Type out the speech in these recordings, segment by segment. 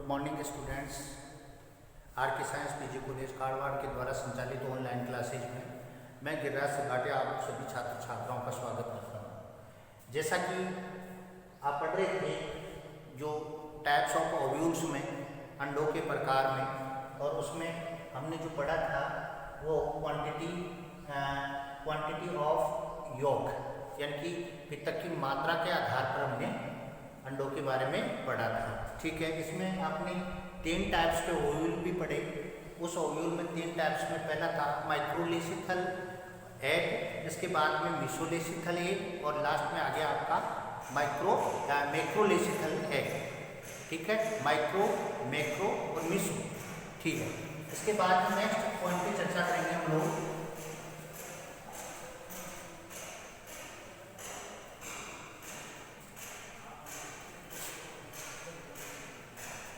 Good morning students. Are के science PG college Karwar के द्वारा संचालित ऑनलाइन क्लासेज में मैं गिरिराज सगाटे आप सभी छात्र छात्राओं का स्वागत करता हूँ। जैसा कि आप पढ़ रहे थे जो टाइप्स ऑफ ओव्यूल्स में अंडों के प्रकार में, और उसमें हमने जो पढ़ा था वो क्वांटिटी ऑफ योग यानी कि पित्तक की मात्रा के आधार पर हमने अंडों के बारे में पढ़ा था। ठीक है, इसमें आपने 3 टाइप्स के ओव्यूल भी पढ़े। उस ओव्यूल में 3 टाइप्स में पहला था माइक्रोलेसिथल एग, इसके बाद में मिसोलेसिथल एग और लास्ट में आ गया आपका मैक्रोलेसिथल एग। ठीक है, माइक्रो, मैक्रो और मिसो। ठीक है, इसके बाद में नेक्स्ट पॉइंट पे चर्चा करेंगे हम लोग।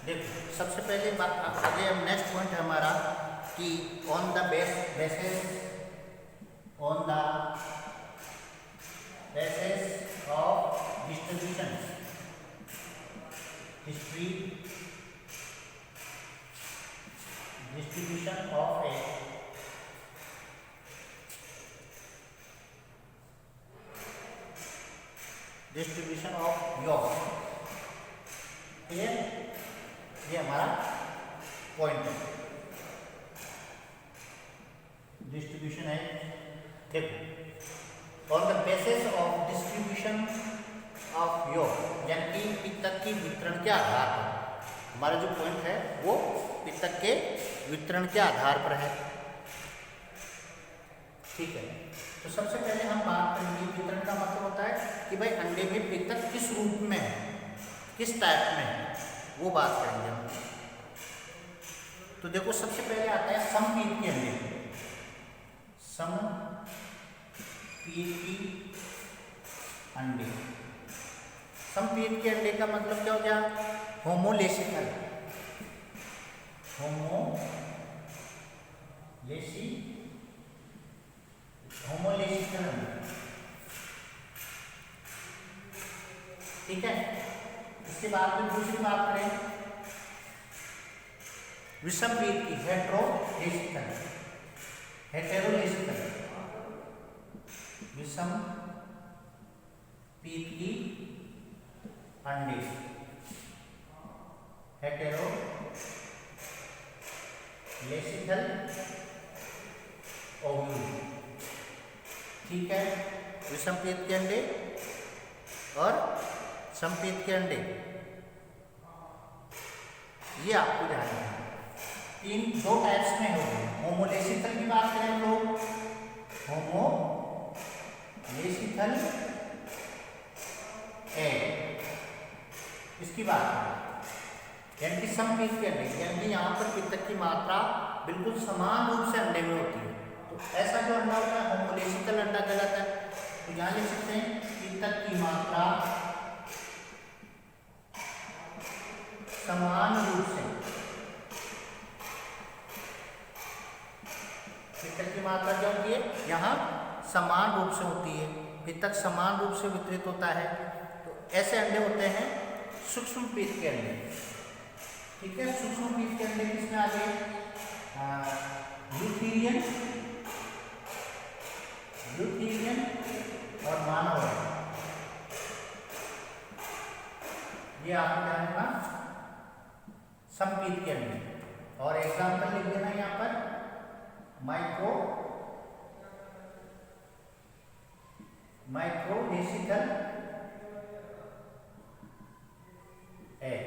देखो, सबसे पहले बात आगे हम नेक्स्ट पॉइंट है हमारा कि on the basis of distribution of A distribution of योग। क्लियर, ये हमारा पॉइंट है, डिस्ट्रीब्यूशन है। देखो, on the basis of distribution of योग यानी कि पित्तक की वितरण के आधार पर, हमारा जो पॉइंट है वो पित्तक के वितरण के आधार पर है। ठीक है, तो सबसे पहले हम बात करेंगे वितरण का मतलब होता है कि भाई अंडे में पित्तक किस रूप में है, किस टाइप में है, वो बात करेंगे हम। तो देखो, सबसे पहले आता है समपीत के अंडे। समपीत के अंडे का मतलब क्या हो गया? होमोलेसिकल अंडे। ठीक है, इसके बाद में दूसरी बात करें विषमपीत की, हेटेरोलेसिकल विषमपीत की अंडे, हेटेरोलेसिकल ओव्यूल। ठीक है, विषमपीत के अंडे और समपीत के अंडे, ये आपको ध्यान रखना है। 2 टाइप्स में हो गए। होमोलेसिथल की बात करें हम लोग, होमोलेसिथल एग, इसकी बात करें यानी कि समपीत के अंडे, यानी कि यहाँ पर पित्तक की मात्रा बिल्कुल समान रूप से अंडे में होती है। तो ऐसा जो अंडा होता है होमोलेसिथल अंडा कहलाता है। तो यहाँ लिख सकते हैं पित्तक की मात्रा समान रूप से, पित्तक की मात्रा क्या होती है यहाँ समान रूप से होती है, पित्तक समान रूप से वितरित होता है। तो ऐसे अंडे होते हैं सूक्ष्मपीत के अंडे। ठीक है, सूक्ष्मपीत के अंडे किसमें आ गए? यूथीरियन और मानव, ये आपको ध्यान रखना समपीत के अंडे। और एग्जाम्पल लिख देना यहाँ पर माइक्रोलेसिकल एग।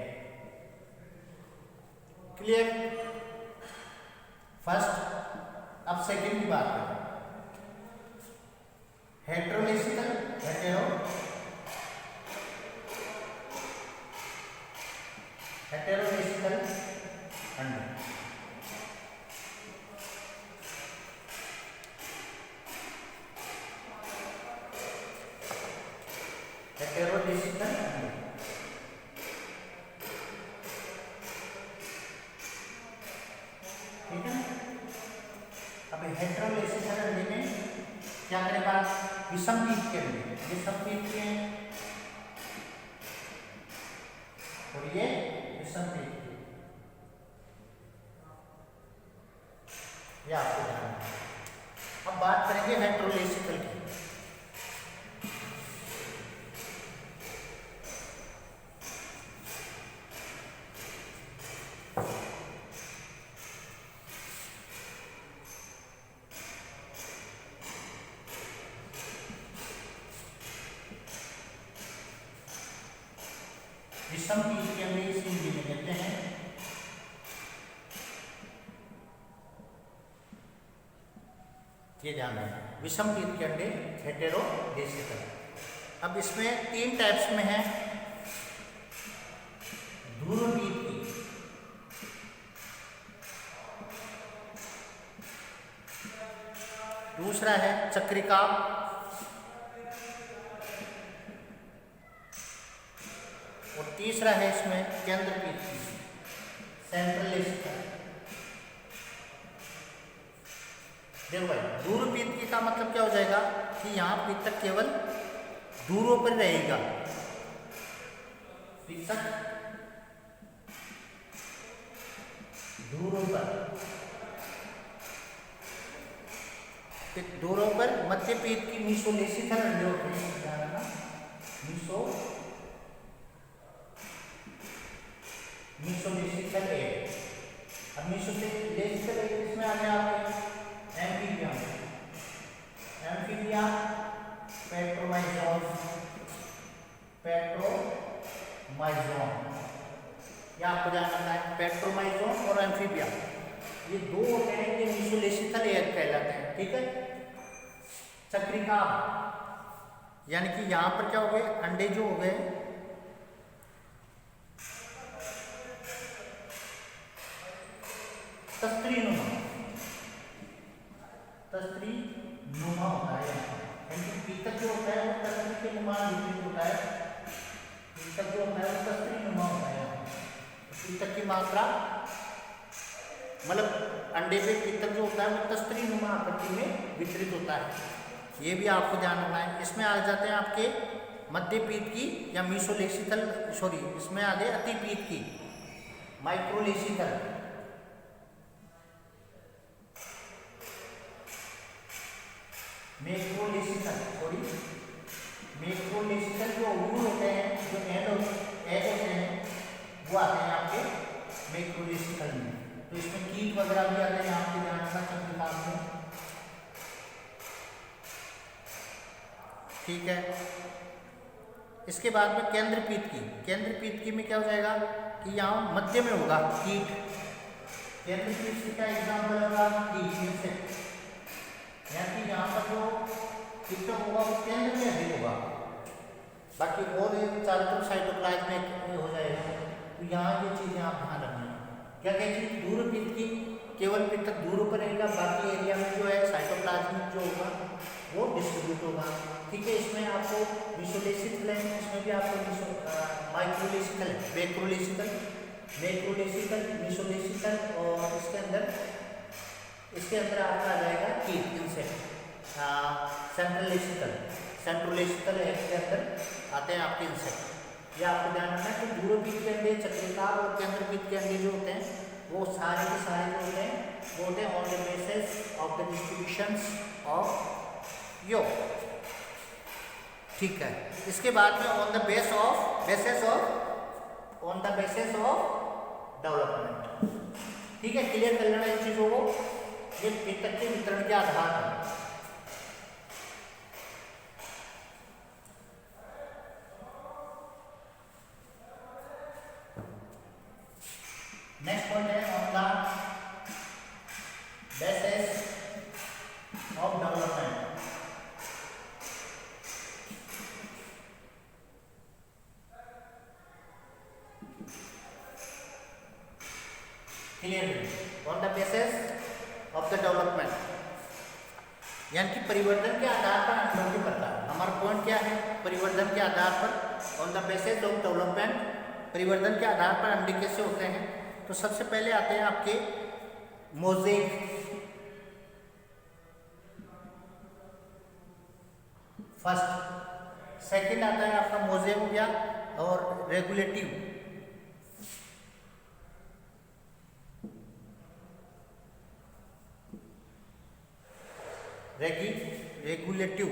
क्लियर? फर्स्ट। अब सेकंड की बात करें, हेटेरोलेसिकल अंडे। हेटेरोलेसिकल अंडे, ठीक है। अब हेटेरोलेसिकल अंडे में क्या करेगा? विषमपीत के अंडे, ये समपीत के हैं और ये विषमपीत के। ये आपको ध्यान रखना। अब बात करेंगे हेटेरोलेसिकल की। विषम पीत के अंदर इसे हिंदी में कहते हैं ये ध्यान रखना, विषम पीत के अंडे हेटेरोलेसिकल। अब इसमें 3 टाइप्स में है ध्रुव पीत की। दूसरा है चक्रिका, और तीसरा है इसमें केंद्र पीत की, सेंट्रलेसिकल। देखो भाई, दूर पीत की का मतलब क्या हो जाएगा कि यहाँ पीतक केवल दूरों पर रहेगा, पीतक दूरों पर मध्य पीत की मीसोलेसिकल अंडे होते हैं, मीसोलेसिकल एग। अब मीसोलेसिकल एग किसमें आ गया आपके एम्फीबिया, पेट्रोमाइजोन, ये आपको ध्यान रखना है। पेट्रोमाइजोन और एम्फीबिया ये 2 होते हैं, ये मीसोलेसिकल एग कहलाते हैं, ठीक है। चक्रिका यानी कि यहाँ पर क्या हो गए, अंडे जो हो गए तस्त्री नुमा होता है, यानी पीतक जो होता है वो तस्त्री के नुमा विपरीत होता है, पीतक जो होता है वो तस्त्री नुमा होता है। पीतक की मात्रा मतलब अंडे पे पीतक जो होता है वो तस्त्री नुमा आकृति में वितरित होता है, ये भी आपको ध्यान रखना है। इसमें आ जाते हैं आपके मध्य पीत की या मीसोलेसिकल, सॉरी इसमें आ गए अति पीत की, माइक्रोलेसिकल। मैक्रोलेसिकल जो ओव्यूल होते हैं, जो एग होते हैं वो आते हैं आपके मैक्रोलेसिकल में। तो इसमें कीट वगैरह भी आते हैं, आपके ध्यान रखना चक्रिका में, ठीक है। इसके बाद में केंद्र पीत की में क्या हो जाएगा कि यहाँ मध्य में होगा कीट, केंद्र पीत का एग्जाम्पल होगा कीट, इंसेक्ट, यानी यहाँ पर जो पीतक होगा वो केंद्र में अधिक होगा, बाकी और चारों तरफ साइटोप्लाज्म में हो जाएगा। तो यहाँ ये चीज़ें आप ध्यान रखना है। क्या क्या चीज़, दूर पीत की केवल पीतक दूर पर रहेगा, बाकी एरिया में जो है साइटोप्लाज्म जो होगा वो डिस्ट्रीब्यूट होगा, ठीक है। इसमें आपको मीसोलेसिकल है, इसमें भी आपको माइक्रोलेसिकल, मैक्रोलेसिकल, मीसोलेसिकल, और इसके अंदर आपका आ जाएगा कीट, इंसेक्ट। सेंट्रोलेसिकल है, इसके अंदर आते हैं आपके इंसेक्ट। ये आपको ध्यान रखना है कि ध्रुवपीत के अंडे, चक्रिका और केंद्रपीत के अंडे जो होते हैं वो सारे के सारे जो होते हैं वो होते हैं on the basis of the distributions of योग, ठीक है। इसके बाद में on the basis of development, ठीक है। क्लियर कर लेना इन चीज़ों को, ये पीतक के वितरण के आधार पर। नेक्स्ट पॉइंट है on the basis of development. Clear, on the basis of the development, यानी कि परिवर्तन के आधार पर अंडों की प्रकार। हमारा पॉइंट क्या है, परिवर्तन के आधार पर, on the basis of development, परिवर्तन के आधार पर अंडे कैसे होते हैं। तो सबसे पहले आते हैं आपके मोज़ेक, फर्स्ट। सेकंड आता है आपका मोज़ेक हो गया, और रेगुलेटिव, रेगुलेटिव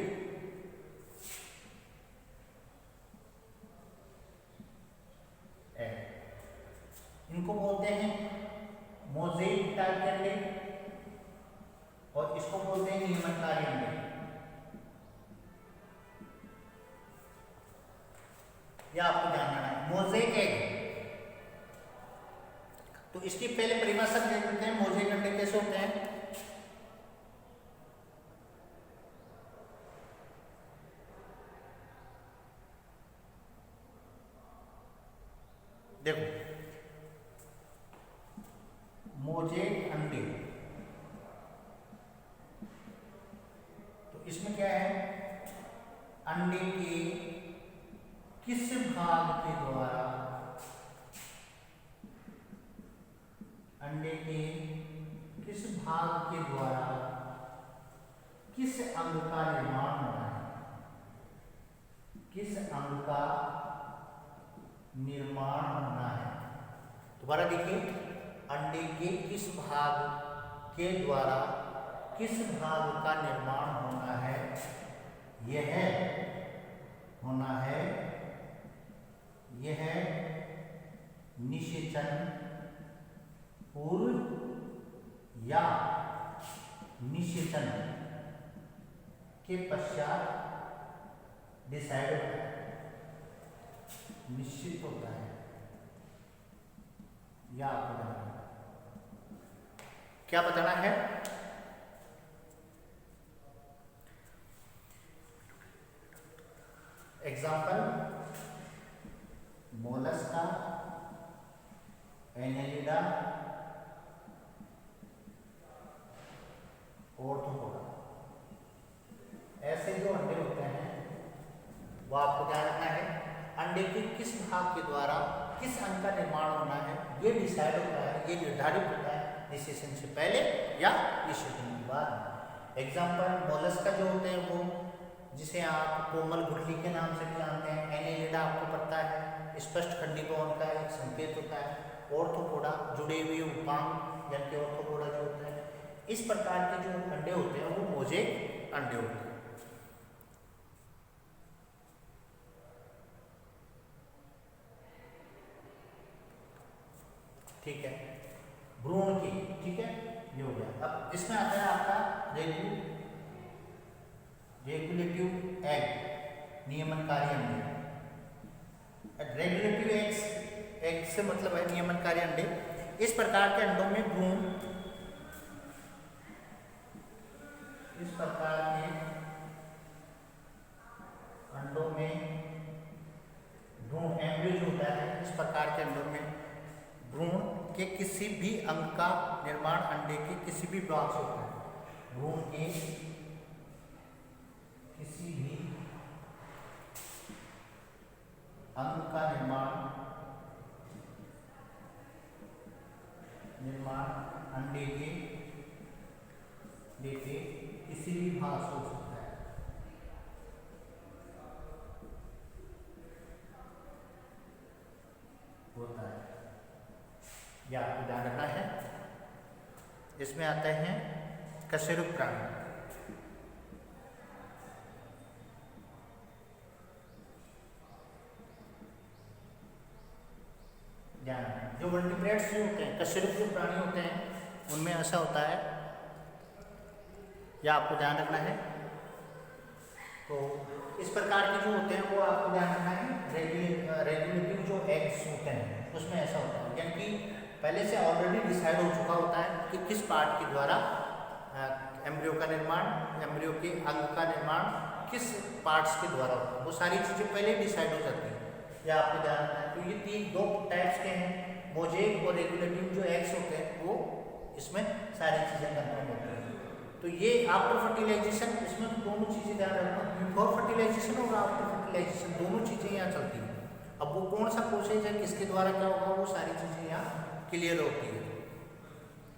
एग, इनको बोलते हैं मोज़ेक टाइप के अंडे और इसको बोलते हैं नियमनकारी अंडे। यह आपको जानना है मोज़ेक एग। तो इसकी पहले परिभाषा देख लेते हैं, मोज़ेक अंडे कैसे होते हैं। देखो, मोज़ेक अंडे, तो इसमें क्या है, अंडे के किस भाग के द्वारा, अंडे के किस भाग के द्वारा किस अंग का निर्माण होना है, किस अंग का निर्माण होना है। दोबारा देखिए, अंडे के किस भाग के द्वारा किस भाग का निर्माण होना है, यह होना है, यह निषेचन पूर्व या निषेचन के पश्चात डिसाइड होता है, निश्चित होता है। या आपको बताना क्या बताना है, एग्जाम्पल मोलस्का, एनेलिडा, ऑर्थोपोडा, ऐसे जो अंडे होते हैं वो आपको क्या रखना है, अंडे के किस भाग के द्वारा किस अंग का निर्माण होना है ये डिसाइड होता है, ये निर्धारित होता है निषेचन से पहले या निषेचन के बाद। एग्जाम्पल मोलस्का जो होते हैं वो, जिसे आप कोमल गुठली के नाम से भी जानते हैं, एनेलिडा आपको पता है स्पष्ट खंडीभवन का एक संकेत होता है, ऑर्थोपोडा जुड़े हुए उपांग यानी कि ऑर्थोपोडा जो होता है, इस प्रकार के जो अंडे होते हैं वो मोज़ेक अंडे होते हैं। ठीक है, भ्रूण की, ठीक है, ये हो गया। अब इसमें आता है आपका रेगुलेटिव एग, नियमनकारी अंडे। रेगुलेटिव एग से मतलब है नियमनकारी अंडे। इस प्रकार के अंडों में भ्रूण, इस प्रकार के अंडों में भ्रूण, एम्ब्रियो जो होता है, इस प्रकार के अंडों में भ्रूण के किसी भी अंग का निर्माण अंडे के किसी भी भाग से होता है। भ्रूण के किसी भी अंग का निर्माण अंडे के किसी भी भाग से हो सकता है। होता है, यह आपको ध्यान रखना है। इसमें आते हैं कशेरुक प्राणी। जो वर्टिब्रेट्स जो होते हैं, कशेरुक जो प्राणी होते हैं, उनमें ऐसा होता है, यह आपको ध्यान रखना है। तो इस प्रकार के जो होते हैं वो आपको ध्यान रखना है। रेगुलेटिव जो एग्स होते हैं उसमें ऐसा होता है, यानी कि पहले से ऑलरेडी डिसाइड हो चुका होता है कि किस पार्ट के द्वारा एम्ब्रियो का निर्माण, एम्ब्रियो के अंग का निर्माण किस पार्ट्स के द्वारा होता है, वो सारी चीज़ें पहले डिसाइड हो जाती हैं, यह आपको ध्यान रखना है। तो ये दो टाइप्स के हैं, मोज़ेक और रेगुलेटिव जो एग्स होते हैं वो इसमें सारी चीज़ें कंफर्म होती हैं। तो ये आफ्टर फर्टिलाइजेशन, इसमें तो दोनों चीज़ें ध्यान रखना, बिफोर फर्टिलाइजेशन और आफ्टर फर्टिलाइजेशन दोनों चीज़ें यहाँ चलती हैं। अब वो कौन सा प्रोसेस है, किसके द्वारा क्या होगा, वो सारी चीज़ें यहाँ क्लियर होती है।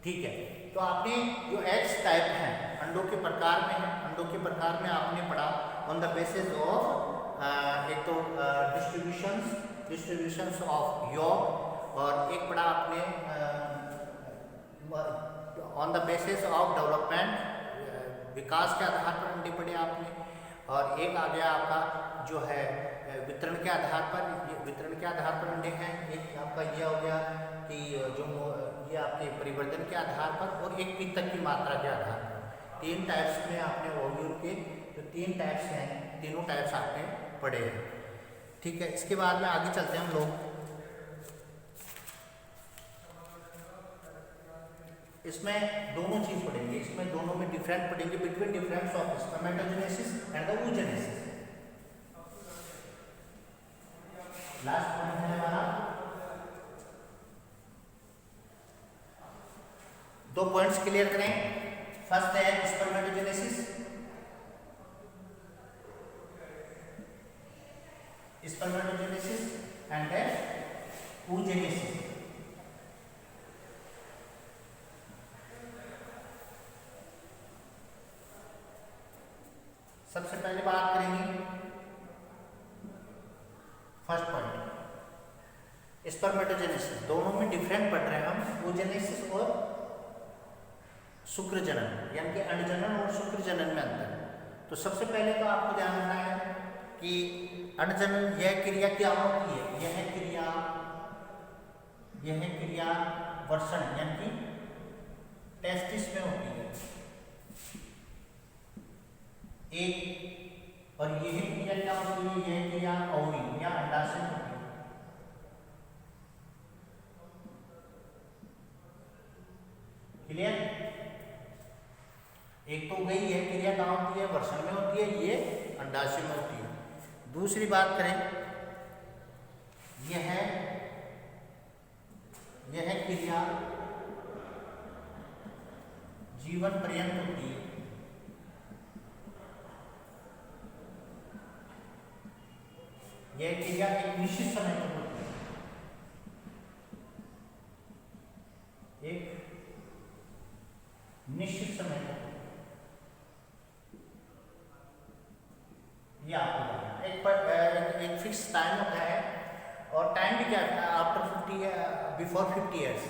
ठीक है, तो आपने जो एग्स टाइप हैं अंडों के प्रकार में है, अंडों के प्रकार में आपने पढ़ा ऑन द बेसिस ऑफ एक तो डिस्ट्रीब्यूशंस ऑफ यॉग, और एक पढ़ा आपने on the basis of development विकास के आधार पर अंडे पड़े आपने, और एक आ गया आपका जो है वितरण के आधार पर, वितरण के आधार पर अंडे हैं। एक आपका ये हो गया कि जो ये आपके परिवर्तन के आधार पर, और एक पितक की मात्रा के आधार पर। 3 टाइप्स में आपने ओव्यूल के जो 3 टाइप्स हैं, तीनों टाइप्स आपने पढ़े हैं। ठीक है, इसके बाद में आगे चलते हैं हम लोग। इसमें दोनों चीज पढ़ेंगे, इसमें दोनों में डिफरेंट पढ़ेंगे between difference of spermatogenesis and the oogenesis। Last point है हमारा, 2 पॉइंट्स क्लियर करें। फर्स्ट है स्पर्मेटोजेनेसिस, स्पर्मेटोजेनेसिस एंड oogenesis। सबसे पहले बात करेंगे फर्स्ट पॉइंट स्पर्मेटोजेनेसिस। दोनों में डिफरेंट पढ़ रहे हैं हम, oogenesis और शुक्र जनन, यानी कि अंड जनन और शुक्र जनन में अंतर। तो सबसे पहले तो आपको ध्यान रखना है कि अंड जनन यह क्रिया क्या होती है, यह क्रिया वर्षण यानी कि टेस्टिस में होती है एक, और यही क्रिया क्या होती है, यह क्रिया ओवरी या अंडाशय में होती है। क्लियर? एक तो गई यह क्रिया कहाँ होती है, वर्षण में होती है, ये अंडाशय में होती है। दूसरी बात करें, यह क्रिया जीवन पर्यंत होती है। यह क्रिया एक निश्चित समय तक होती है, एक निश्चित समय तक। ये आपको एक फिक्स टाइम होता है, और टाइम भी क्या है, आफ्टर 50 बिफोर 50 ईयर्स,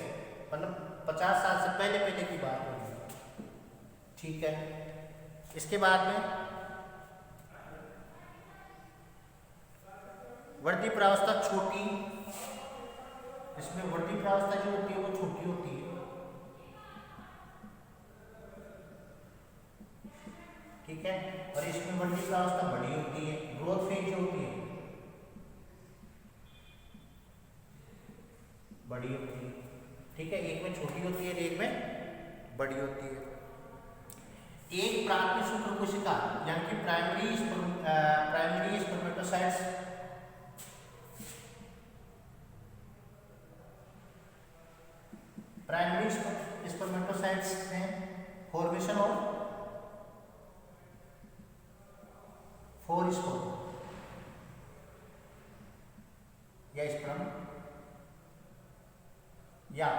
मतलब 50 साल से पहले की बात होगी। ठीक है, इसके बाद में वर्ती प्रावस्था छोटी, इसमें वर्ती प्रावस्था जो होती है वो छोटी होती है। ठीक है, और इसमें वर्ती प्रावस्था बड़ी होती है, ग्रोथ फेज जो होती है बड़ी होती है। ठीक है, एक में छोटी होती है, एक में बड़ी होती है। एक प्राथमिक शुक्र कोशिका यानी कि प्राइमरी स्पर्मेटोसाइट्स, प्राइमरी स्पर्मेटोसाइट्स हैं फॉर्मेशन ऑफ 4 स्पोर या स्पर्म, या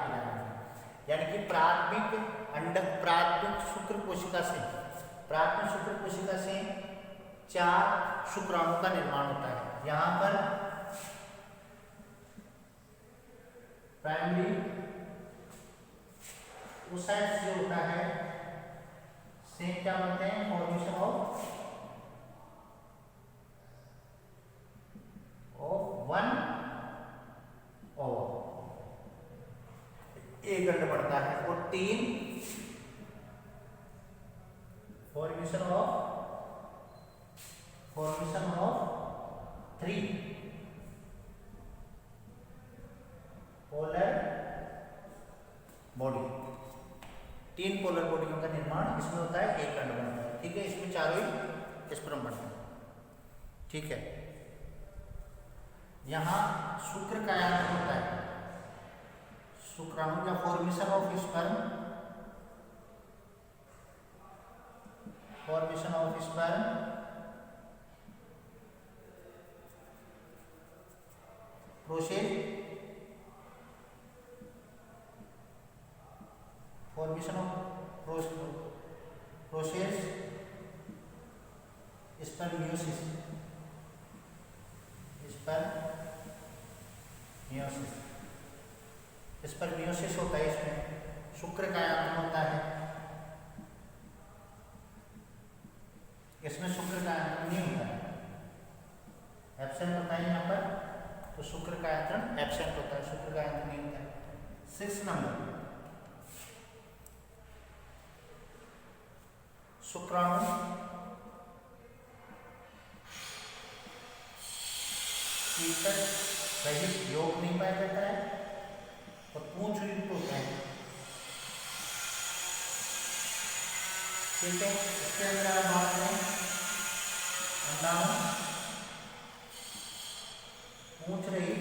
यानी कि प्राथमिक शुक्र कोशिका से 4 शुक्राणु का निर्माण होता है। यहां पर प्राइमरी oocytes जो होता है से क्या बोलते हैं, फॉर्मेशन ऑफ 1 ओवम, एक अंड बढ़ता है, और 3 formation of 3 polar body. 3 polar बॉडियों का निर्माण इसमें होता है, एक अंड बनता है। ठीक है, इसमें चारों ही स्पर्म बनते हैं। ठीक है, यहां शुक्र का आयतन होता है, शुक्राणु का फॉर्मेशन ऑफ स्पर्म, प्रोसेस, स्पर्मियोसिस, स्पर्मियोसिस होता है। इसमें शुक्र का आयतन होता है इसमें शुक्र का आयतन नहीं होता है, एब्सेंट होता है यहाँ पर, तो शुक्र का आयतन एब्सेंट होता है, शुक्र का आयतन नहीं होता है। 6 नंबर, शुक्राणु कीटक रहित योग नहीं पाया जाता है और पूंछ युक्त होता है। ठीक है, इसके अंदर आप बात करें अंडाणु पूंछ रहित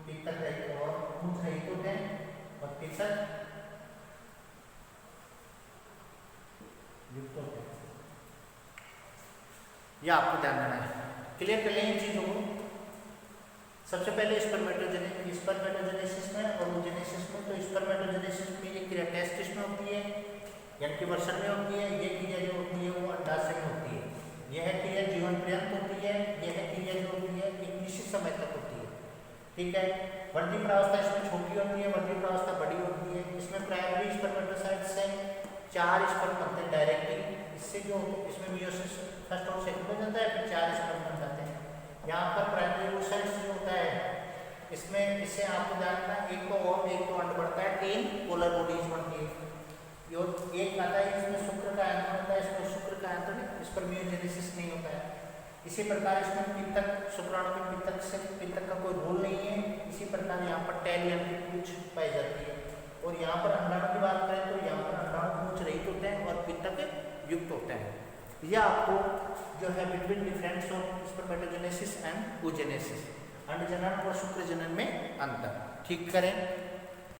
पितक रहित और पूंछ रहित होते हैं और पितक युक्त होते हैं। यह आपको ध्यान देना है, क्लियर कर लें इन चीजों को। सबसे पहले स्पर्मेटोजेनेसिस में और oogenesis में, तो स्पर्मेटोजेनेसिस में ये क्रिया टेस्टिस में होती है, यानी कि वर्षण में होती है। ये क्रिया जो होती है वो अंडाशय में होती है। यह क्रिया जीवन पर्यंत होती है, यह क्रिया जो होती है एक निश्चित समय तक होती है। ठीक है, वृद्धि प्रावस्था इसमें छोटी होती है, वृद्धि प्रावस्था बड़ी होती है। इसमें प्राइमरी स्पर्मेटोसाइट से 4 स्पर्म बनते हैं डायरेक्टली, इससे जो इसमें मियोसिस फर्स्ट और सेकंड हो जाता है, फिर 4 स्पर्म बन जाते हैं। यहाँ पर प्राइमरी oocytes जो होता है इसमें, इससे आपको जानना एक तो अंड बढ़ता है, 3 पोलर बॉडीज बनती है। जो एक आता है इसमें शुक्र का आयतन होता है, इसमें शुक्र का आयतन स्पर्मियोजेनेसिस नहीं होता है। इसी प्रकार इसमें पितक, शुक्राणु में पितक का कोई रोल नहीं है। इसी प्रकार यहाँ पर टेल यानी कि पूंछ पाई जाती है। और यहाँ पर अंडाणु की बात करें तो यहाँ पर अंडाणु पूंछ रहित होते हैं और पितक युक्त होते हैं। यह आपको जो है between difference of spermatogenesis and oogenesis, अंड जनन और शुक्र जनन में अंतर ठीक करें।